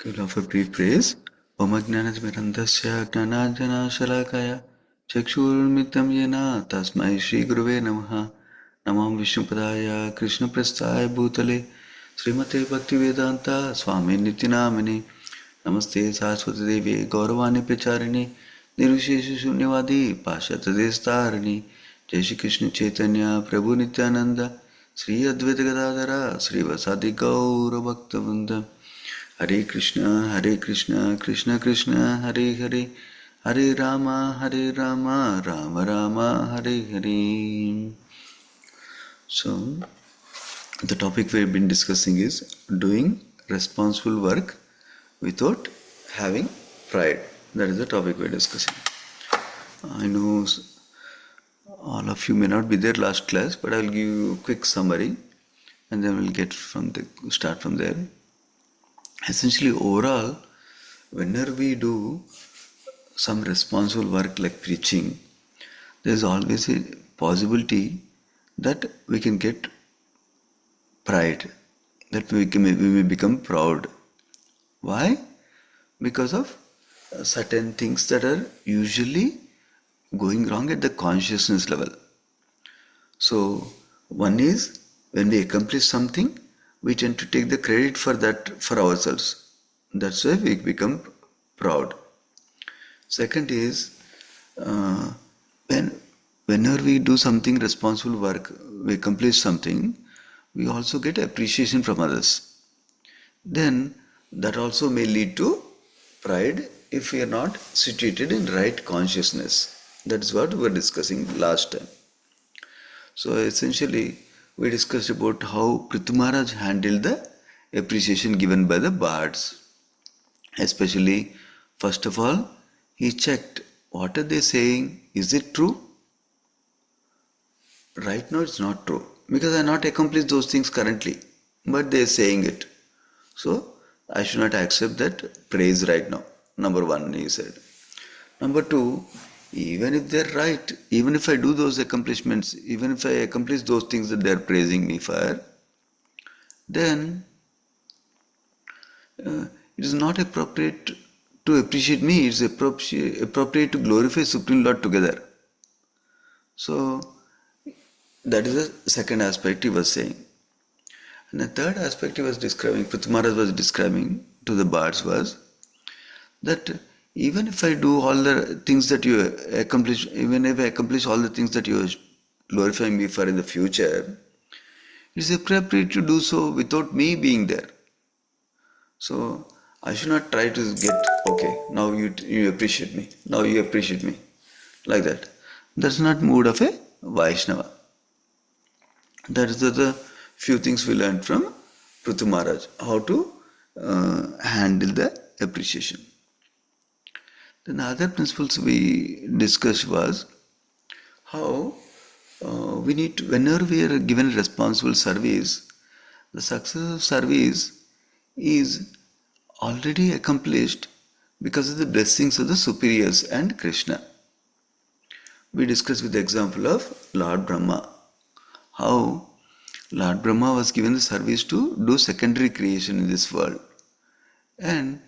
We'll offer brief praise. Om Ajnanatimirandasya Gnananjana Shalakaya Chakshurmittam Yena Tasmai Shri Guruve Namaha Namam Vishnupadaya Krishna Prasthaya Bhutale Srimate Bhaktivedanta Swami Nityanamini Namaste Saraswati Devi Gauravani Pracharini Nirvishesha Shunyavadi Pashyata Destarani Jai Shri Krishna Chaitanya Prabhu Nityananda Sri Advaita Gadadhara Sri Vasadi Gaura Bhakta Hare Krishna, Krishna Krishna, Hare Hare, Hare Rama, Rama Rama, Hare Hare. So, the topic we've been discussing is doing responsible work without having pride. That is the topic we're discussing. I know all of you may not be there last class, but I'll give you a quick summary and then we'll start from there. Essentially, overall, whenever we do some responsible work like preaching, there is always a possibility that we can get pride, that we may become proud. Why? Because of certain things that are usually going wrong at the consciousness level. So, one is when we accomplish something, we tend to take the credit for that for ourselves. That's why we become proud. Second is whenever we do something responsible work, we accomplish something, we also get appreciation from others. Then that also may lead to pride if we are not situated in right consciousness. That's what we were discussing last time. So essentially, we discussed about how Prithu Maharaj handled the appreciation given by the bards. Especially, first of all, he checked what are they saying, is it true? Right now it's not true because I not accomplished those things currently, but they are saying it. So I should not accept that praise right now. Number one, he said. Number two, even if they're right, even if I do those accomplishments, even if I accomplish those things that they're praising me for, then it is not appropriate to appreciate me, it's appropriate to glorify Supreme Lord together. So, that is the second aspect he was saying. And the third aspect he was describing, Prithu Maharaj was describing to the bards was that even if I do all the things that you accomplish, even if I accomplish all the things that you are glorifying me for in the future, it's appropriate to do so without me being there. So I should not try to get, okay, now you appreciate me, now you appreciate me, like that. That's not mood of a Vaishnava. That is the few things we learned from Prithu Maharaj, how to handle the appreciation. Then other principles we discussed was how we need to, whenever we are given responsible service, the success of service is already accomplished because of the blessings of the superiors and Krishna. We discussed with the example of Lord Brahma, how Lord Brahma was given the service to do secondary creation in this world. And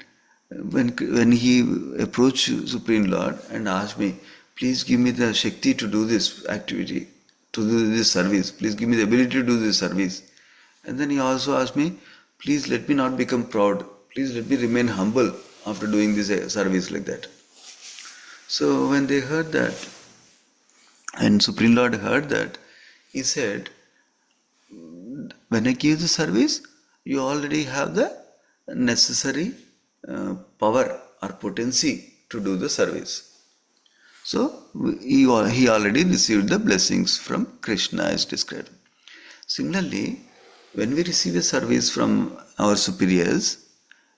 when he approached Supreme Lord and asked me, please give me the Shakti to do this activity, to do this service, please give me the ability to do this service. And then he also asked me, please let me not become proud, please let me remain humble after doing this service like that. So when they heard that, and Supreme Lord heard that, he said, when I give the service, you already have the necessary power or potency to do the service. So he already received the blessings from Krishna as described. Similarly, when we receive a service from our superiors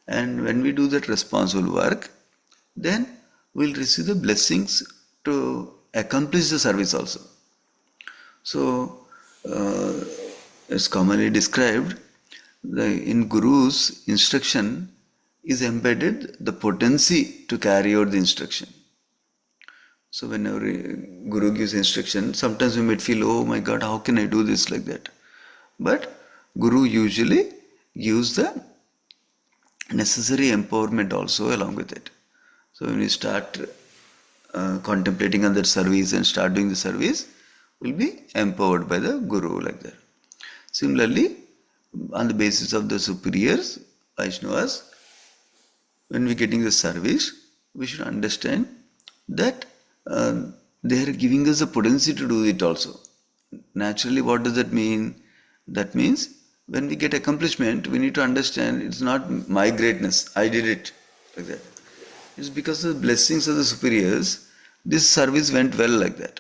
and when we do that responsible work, then we'll receive the blessings to accomplish the service also. So, it's commonly described in Guru's instruction is embedded the potency to carry out the instruction. So whenever Guru gives instruction, sometimes we might feel, oh my God, how can I do this like that? But Guru usually gives the necessary empowerment also along with it. So when we start contemplating on that service and start doing the service, we'll be empowered by the Guru like that. Similarly, on the basis of the superiors, Vaishnavas, when we're getting the service, we should understand that they are giving us the potency to do it also. Naturally, what does that mean? That means when we get accomplishment, we need to understand it's not my greatness, I did it like that. It's because of the blessings of the superiors, this service went well like that.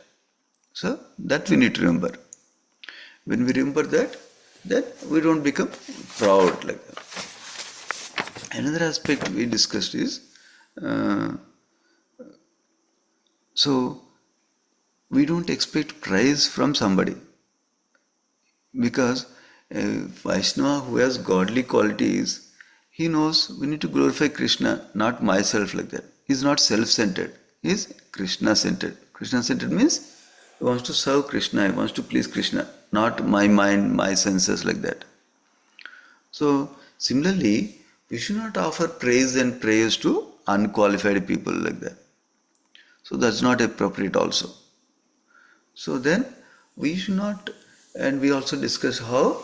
So that we need to remember. When we remember that, then we don't become proud like that. Another aspect we discussed is uh, so we don't expect praise from somebody, because a Vaishnava who has godly qualities, he knows we need to glorify Krishna, not myself like that. He's not self-centered. He's Krishna-centered. Krishna-centered means he wants to serve Krishna, he wants to please Krishna, not my mind, my senses like that. So similarly, we should not offer praise and praise to unqualified people like that. So that's not appropriate also. So then we should not, and we also discuss how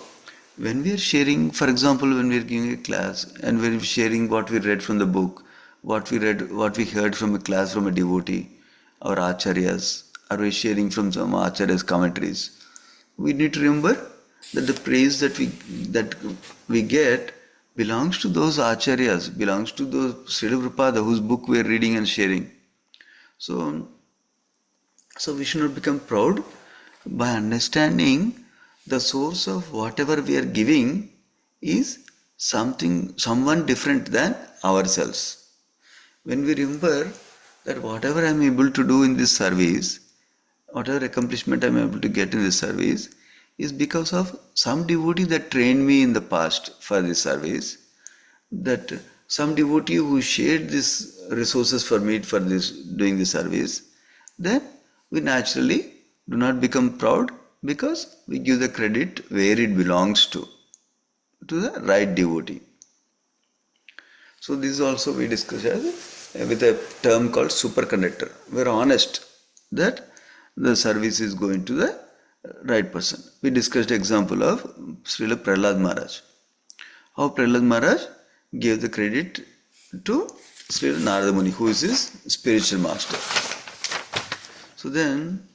when we are sharing, for example, when we are giving a class and we are sharing what we read from the book, what we read, what we heard from a class from a devotee or acharyas, or we are sharing from some acharyas commentaries, we need to remember that the praise that we get belongs to those acharyas, belongs to those Srila Prabhupada whose book we are reading and sharing. So we should not become proud by understanding the source of whatever we are giving is someone different than ourselves. When we remember that whatever I am able to do in this service, whatever accomplishment I am able to get in this service, is because of some devotee that trained me in the past for this service, that some devotee who shared these resources for me for this doing this service, then we naturally do not become proud, because we give the credit where it belongs to the right devotee. So this is also we discuss with a term called superconductor. We are honest that the service is going to the right person. We discussed example of Srila Prahlad Maharaj. How Prahlad Maharaj gave the credit to Srila Narada Muni, who is his spiritual master. So then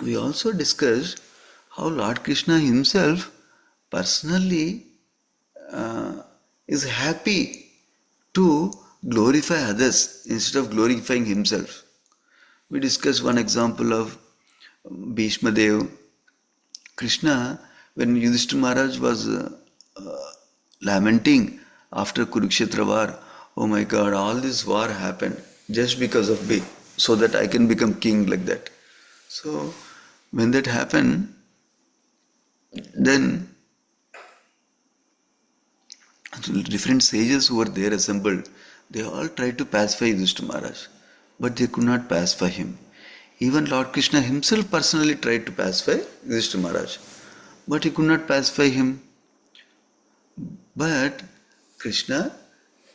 we also discussed how Lord Krishna himself personally is happy to glorify others instead of glorifying himself. We discussed one example of Bhishma Dev. Krishna, when Yudhishthira Maharaj was lamenting after Kurukshetra war, oh my God, all this war happened just because of me, so that I can become king like that. So when that happened, then different sages who were there assembled, they all tried to pacify Yudhishthira Maharaj, but they could not pacify him. Even Lord Krishna himself personally tried to pacify Yudhishthira Maharaj, but he could not pacify him. But Krishna,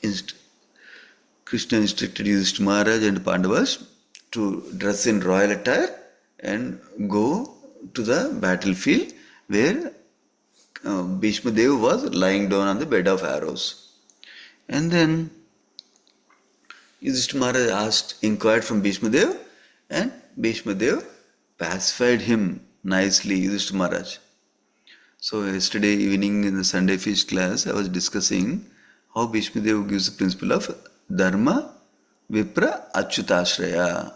inst- Krishna instructed Yudhishthira Maharaj and Pandavas to dress in royal attire and go to the battlefield where Bhishma Dev was lying down on the bed of arrows. And then Yudhishthira Maharaj inquired from Bhishma Dev, and Bhishma Dev pacified him nicely, Yudhishthira Maharaj. So yesterday evening in the Sunday feast class, I was discussing how Bhishma Dev gives the principle of Dharma Vipra Achyutashraya.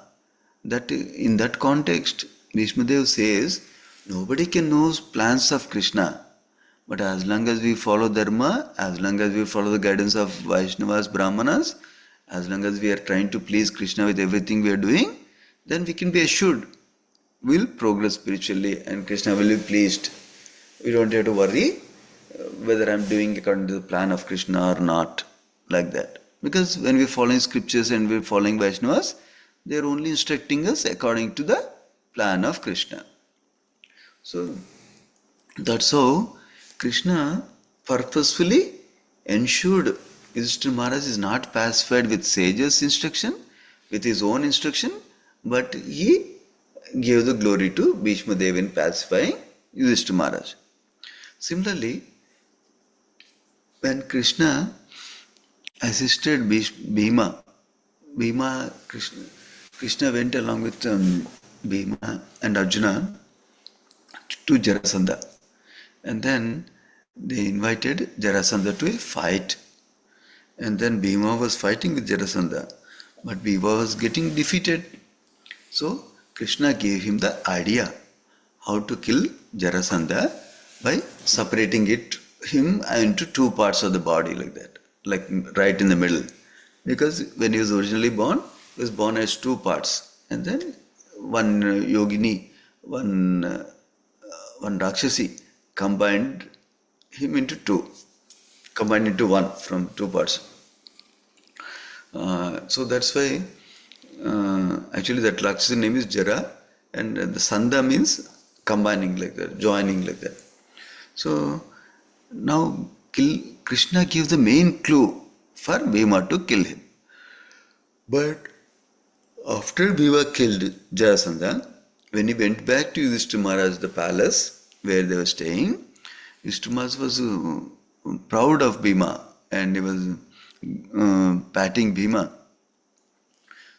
That in that context, Bhishma Dev says, nobody can know plans of Krishna. But as long as we follow Dharma, as long as we follow the guidance of Vaishnavas, Brahmanas, as long as we are trying to please Krishna with everything we are doing, then we can be assured we'll progress spiritually and Krishna will be pleased. We don't have to worry whether I'm doing according to the plan of Krishna or not, like that. Because when we're following scriptures and we're following Vaishnavas, they're only instructing us according to the plan of Krishna. So that's how Krishna purposefully ensured Yudhishthira Maharaj is not pacified with sage's instruction, with his own instruction, but he gave the glory to Bhishma Dev in pacifying Yudhishthira Maharaj. Similarly, when Krishna assisted Bhima, Krishna went along with Bhima and Arjuna to Jarasandha. And then they invited Jarasandha to a fight. And then Bhima was fighting with Jarasandha. But Bhima was getting defeated. So Krishna gave him the idea how to kill Jarasandha by separating him into two parts of the body like that. Like right in the middle. Because when he was originally born, he was born as two parts. And then one yogini, one Rakshasi combined him into two. Combined into one from two parts. So that's why actually that Rakshasi name is Jara, and the Sandha means combining like that, joining like that. So now Krishna gives the main clue for Bhima to kill him. But after Bhima killed Jarasandha, when he went back to Yudhishthira Maharaj, the palace where they were staying, Yudhishthira Maharaj was proud of Bhima and he was patting Bhima.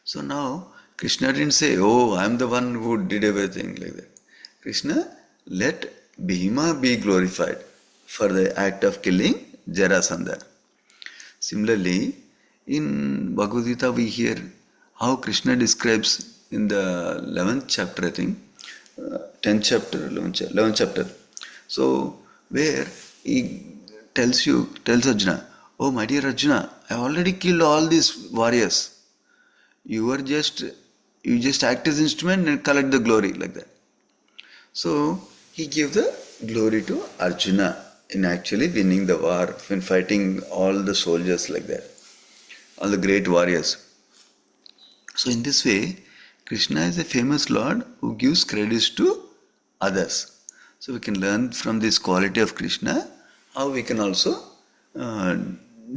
So now Krishna didn't say, "Oh, I am the one who did everything," like that. Krishna let Bhima be glorified for the act of killing Jarasandha. Similarly, in Bhagavad Gita we hear how Krishna describes in the 11th chapter, I think, 10th chapter, 11th chapter. So, where he tells Arjuna, "Oh, my dear Arjuna, I have already killed all these warriors. You just act as instrument and collect the glory," like that. So, he gave the glory to Arjuna in actually winning the war, in fighting all the soldiers like that, all the great warriors. So in this way, Krishna is a famous Lord who gives credits to others. So we can learn from this quality of Krishna how we can also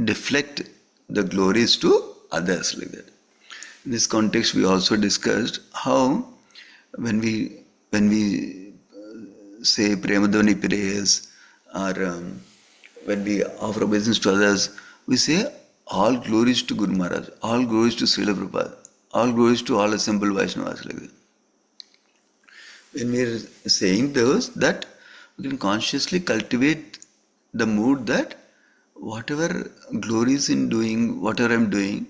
deflect the glories to others like that. In this context, we also discussed how when we say Premadhavani prayers or when we offer obeisance to others, we say all glories to Guru Maharaj, all glories to Srila Prabhupada, all glories to all assembled Vaishnavas like that. When we are saying those, that we can consciously cultivate the mood that whatever glories in doing, whatever I am doing,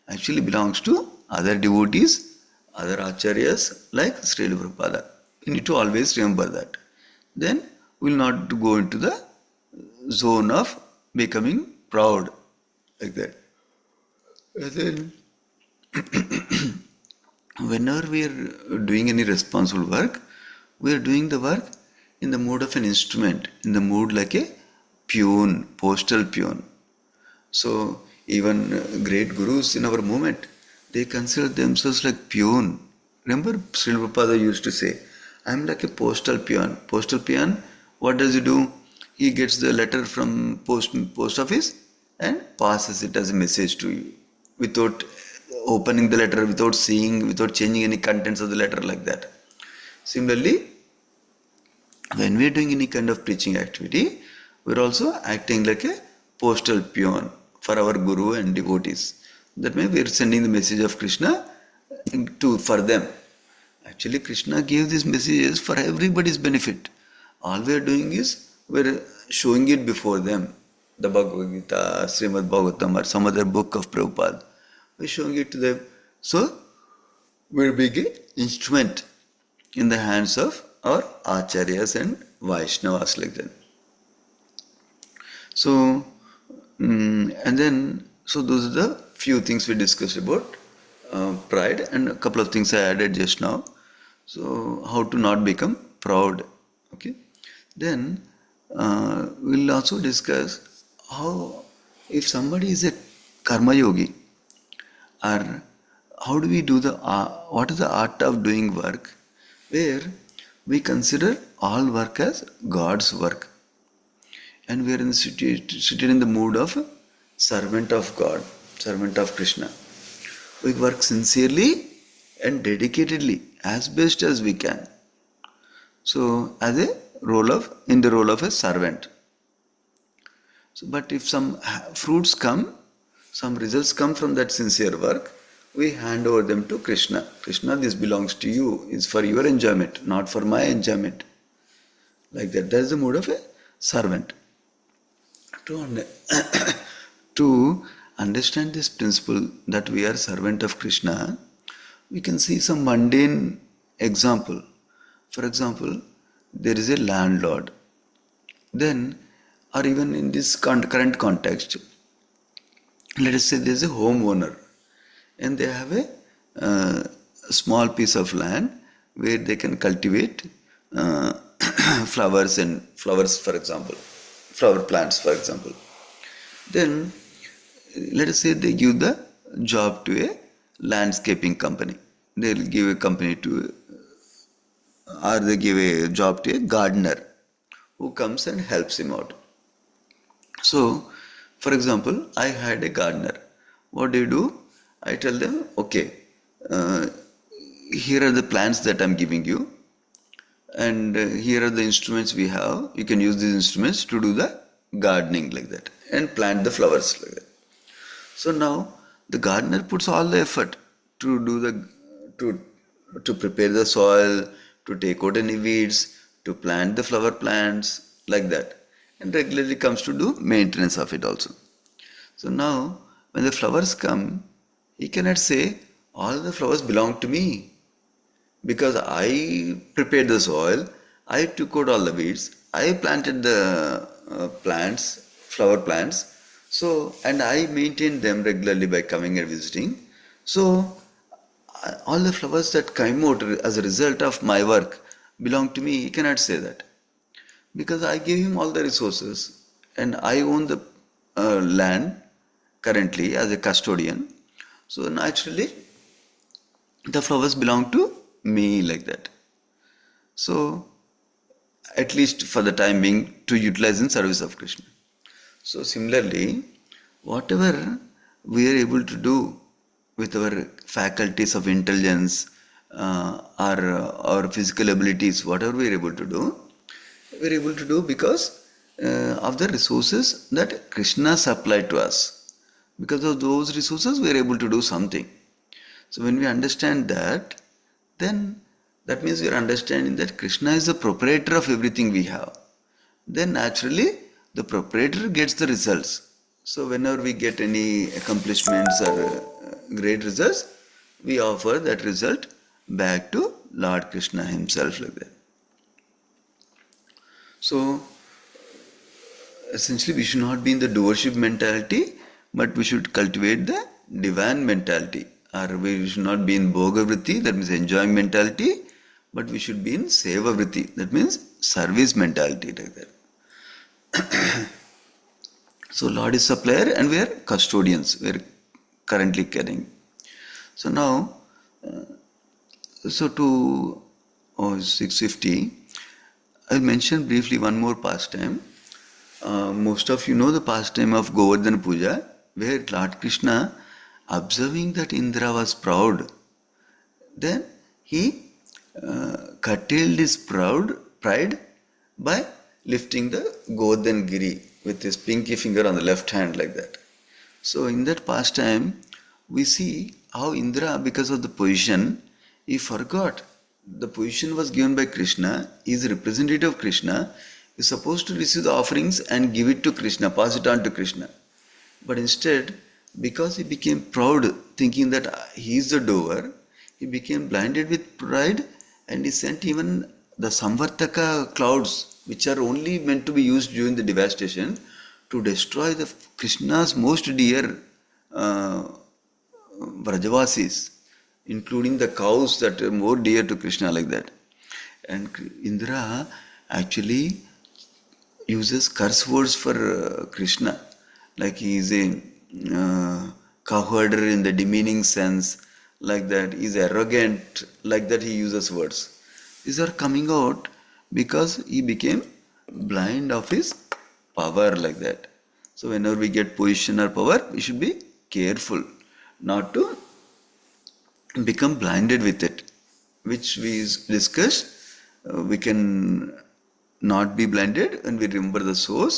actually belongs to other devotees, other acharyas like Srila Prabhupada. We need to always remember that. Then we will not go into the zone of becoming proud like that. And then whenever we are doing any responsible work, we are doing the work in the mood of an instrument, in the mood like a peon, postal peon. So even great gurus in our movement, they consider themselves like peon. Remember Srila Prabhupada used to say, "I am like a postal peon." Postal peon, what does he do? He gets the letter from post office and passes it as a message to you without opening the letter, without seeing, without changing any contents of the letter like that. Similarly, when we are doing any kind of preaching activity, we are also acting like a postal peon for our guru and devotees. That means we are sending the message of Krishna for them. Actually, Krishna gave these messages for everybody's benefit. All we are doing is we are showing it before them. The Bhagavad Gita, Srimad Bhagavatam or some other book of Prabhupada. We are showing it to them. So, we are being an instrument in the hands of our acharyas and Vaishnavas like that. So, so those are the few things we discussed about pride, and a couple of things I added just now. So, how to not become proud. Okay. Then we'll also discuss how, if somebody is a karma yogi, or how do we do what is the art of doing work, where we consider all work as God's work, and we are seated in the mood of servant of God, servant of Krishna. We work sincerely and dedicatedly as best as we can. So, as a in the role of a servant. So, but if some fruits come, some results come from that sincere work, we hand over them to Krishna. Krishna, this belongs to you, is for your enjoyment, not for my enjoyment. Like that. That is the mood of a servant. To, to understand this principle that we are servant of Krishna, we can see some mundane example. For example, there is a landlord. Then, or even in this current context, let us say there is a homeowner and they have a small piece of land where they can cultivate uh, flowers, for example, flower plants, for example. Then, let us say they give the job to a landscaping company. They'll give a company to, or they give a job to a gardener who comes and helps him out. So, for example, I had a gardener. What do? I tell them, okay, uh, here are the plants that I'm giving you, and here are the instruments we have. You can use these instruments to do the gardening like that and plant the flowers like that. So now the gardener puts all the effort to do to to prepare the soil, to take out any weeds, to plant the flower plants like that, and regularly comes to do maintenance of it also. So now when the flowers come, he cannot say all the flowers belong to me because I prepared the soil, I took out all the weeds, I planted the flower plants, so and I maintained them regularly by coming and visiting. So all the flowers that came out as a result of my work belong to me. He cannot say that because I gave him all the resources and I own the land currently as a custodian. So naturally, the flowers belong to me like that. So, at least for the time being, to utilize in service of Krishna. So, similarly, whatever we are able to do with our faculties of intelligence our physical abilities, whatever we are able to do, we are able to do because of the resources that Krishna supplied to us. Because of those resources, we are able to do something. So when we understand that, then that means we are understanding that Krishna is the proprietor of everything we have. Then naturally, the proprietor gets the results. So whenever we get any accomplishments or great results, we offer that result back to Lord Krishna himself like that. So essentially we should not be in the doership mentality, but we should cultivate the divine mentality. Or we should not be in bhogavriti, that means enjoying mentality, but we should be in sevavriti, that means service mentality like that. So Lord is supplier and we are custodians, we are currently carrying. So now, so to 650, I'll mention briefly one more pastime. Most of you know the pastime of Govardhan Puja, where Lord Krishna, observing that Indra was proud, then he curtailed his pride by lifting the Govardhan Giri with his pinky finger on the left hand like that. So in that pastime, we see how Indra, because of the position, he forgot the position was given by Krishna. He is a representative of Krishna. He is supposed to receive the offerings and give it to Krishna, pass it on to Krishna. But instead, because he became proud, thinking that he is the doer, he became blinded with pride and he sent even the Samvartaka clouds, which are only meant to be used during the devastation, to destroy the Krishna's most dear Vrajavasis, including the cows that are more dear to Krishna like that. And Indra actually uses curse words for Krishna, like he is a cowherder in the demeaning sense, like that he is arrogant, like that he uses words. These are coming out because he became blind of his power like that. So whenever we get position or power, we should be careful not to become blinded with it, which we discussed. We can not be blinded when we remember the source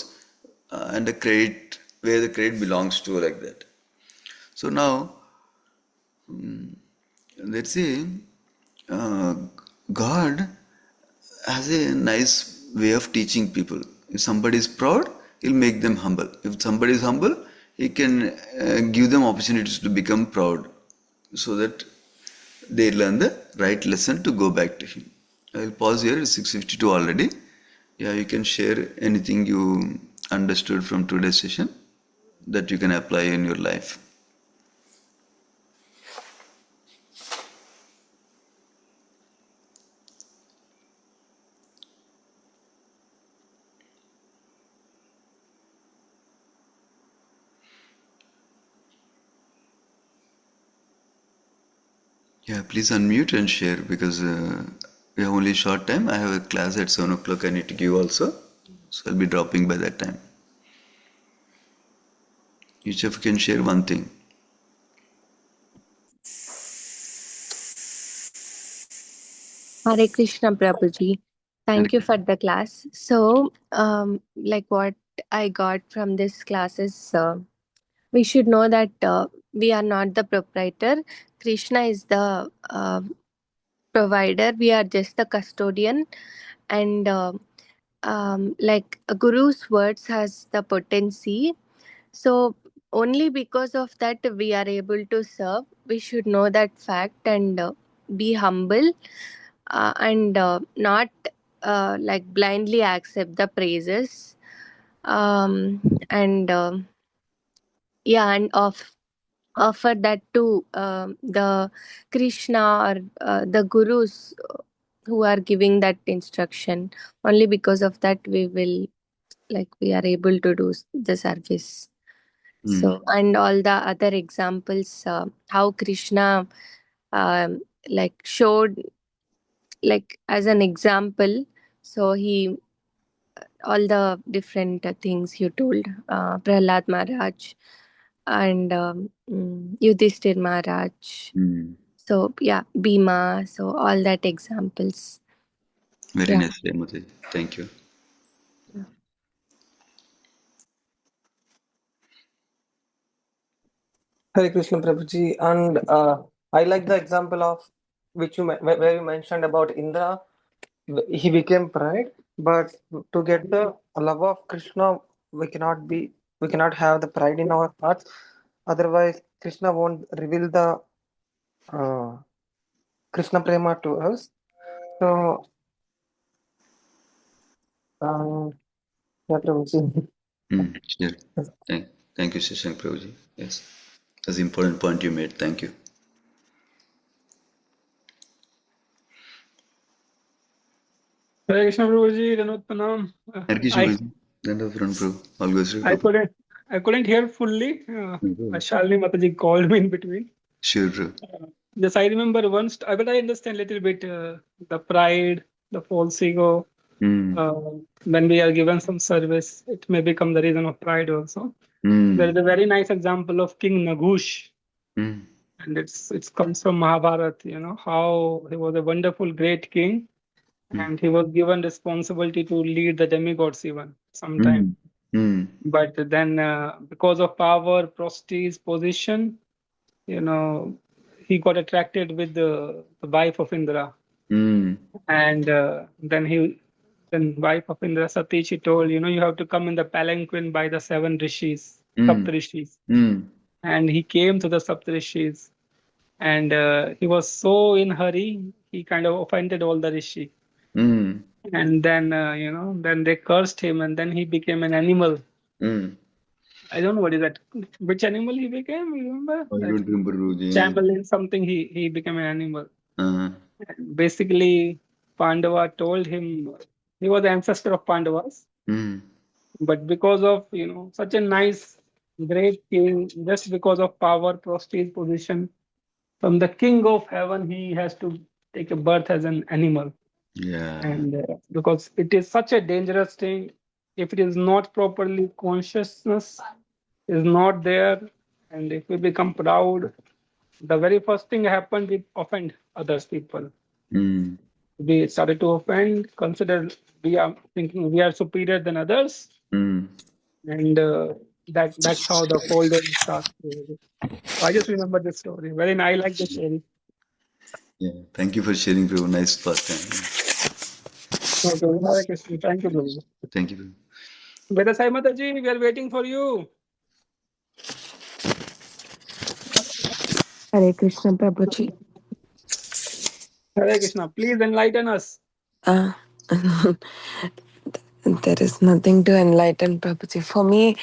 and the credit where the credit belongs to, like that. So now, let's say uh, God has a nice way of teaching people. If somebody is proud, he'll make them humble. If somebody is humble, he can give them opportunities to become proud, so that they learn the right lesson to go back to him. I'll pause here. It's 6:52 already. Yeah, you can share anything you understood from today's session that you can apply in your life. Yeah, please unmute and share, because we have only a short time. I have a class at 7 o'clock I need to give also. So I'll be dropping by that time. Each of you can share one thing. Hare Krishna Prabhuji. Thank you for the class. So, like what I got from this class is we should know that we are not the proprietor. Krishna is the provider. We are just the custodian. And like a guru's words has the potency. So, only because of that we are able to serve. We should know that fact and be humble and not like blindly accept the praises and yeah and offer that to the Krishna or the gurus who are giving that instruction. Only because of that we will, like, we are able to do the service. Hmm. So, and all the other examples, how Krishna like showed, like as an example. So he, all the different things you told, Prahlad Maharaj and Yudhishthir Maharaj. Hmm. So yeah, Bhima. So all that examples. Very Yeah. nice, Mati. Thank you. Hare Krishna Prabhuji, and I like the example of which where you mentioned about Indra. He became pride, but to get the love of Krishna, we cannot be, we cannot have the pride in our hearts. Otherwise, Krishna won't reveal the uh, Krishna prema to us. So, yeah, Prabhuji. Hmm. Sure. Thank you, Shashank Prabhuji. Yes, that's an important point you made. Thank you. Hare Krishna Prabhuji, Danot Pranam. Hare Krishna I Prabhuji. Then the front Prabhu. All goes to I Prabhu. couldn't I couldn't hear fully. No problem. Shalini Mataji called me in between. Sure, Prabhu. Just I remember once, but I understand little bit the pride, the false ego. Hmm. Uh, when we are given some service, it may become the reason of pride also. There Hmm. is a very nice example of King Nagush, Hmm. and it comes from Mahabharata. You know how he was a wonderful, great king, Hmm. and he was given responsibility to lead the demigods even sometime. Hmm. Hmm. But then, because of power, prestige, position, you know, he got attracted with the wife of Indra, Hmm. and then wife of Indra, Sati, she told, you have to come in the palanquin by the seven rishis, Hmm. Saptarishis, Hmm. and he came to the Saptarishis, and he was so in hurry, he kind of offended all the rishi, Hmm. and then then they cursed him, and then he became an animal. Hmm. I don't know what is that. Which animal he became? You remember I that don't remember, Prabhuji. chamberlain? Something. He became an animal. Uh, Basically, Pandava told him he was the ancestor of Pandavas, hmm. but because of such a nice, great king, just because of power, prestige, position from the king of heaven, he has to take a birth as an animal, Yeah. and because it is such a dangerous thing. if it is not properly consciousness is not there, and if we become proud, the very first thing happened, we offend others people. Mm. We started to offend, consider we are thinking we are superior than others, Mm. and that's how the whole day starts. I just remember this story. I like this story. Yeah. Thank you for sharing, Prabhu. Nice pastime. Okay, Hare Krishna. Thank you, Prabhu. Thank you, Prabhu. Veda Sai Mataji, we are waiting for you. Hare Krishna Prabhuji. Hare Krishna. Please enlighten us. Uh, there is nothing to enlighten Prabhuji. For me,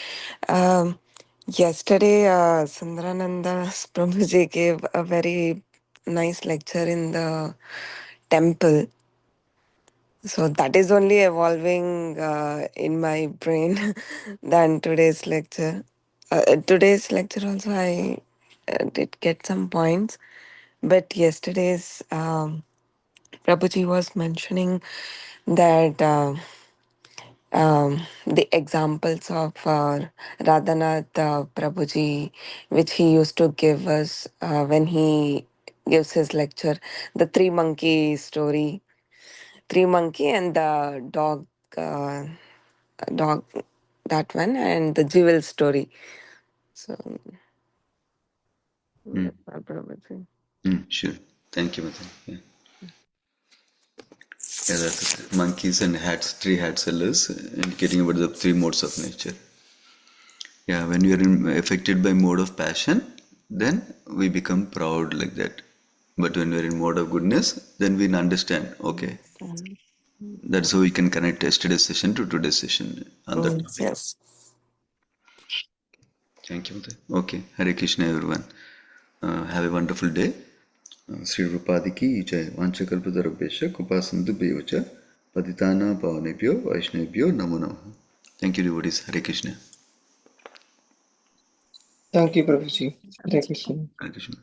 um, yesterday, Sundarananda Prabhuji gave a very nice lecture in the temple. So that is only evolving in my brain than today's lecture. Today's lecture also, I did get some points. But yesterday's Prabhuji was mentioning that the examples of Radhanath Prabhuji, which he used to give us when he gives his lecture, the three monkey story, three monkey and the dog, that one, and the jewel story. So, Mm. Prabhuji. Sure. Thank you, Mother. Yeah. Yeah, that's it. Monkeys and hats, three hat sellers, indicating about the three modes of nature. Yeah, when we are affected by mode of passion, then we become proud like that. But when we are in mode of goodness, then we understand. Okay, Understand. that's how we can connect yesterday's session to today's session on that topic. Yes. Thank you, Mother. Okay, Hare Krishna, everyone. Have a wonderful day. Sri Rupadi ki jai. Vanchakalpatarabhesha kupasantu beyocha. Paditana pavanebhyo vaishnebhyo namo namaha. Thank you, devotees. Hare Krishna. Thank you, Prabhuji. Hare Krishna. Hare Krishna.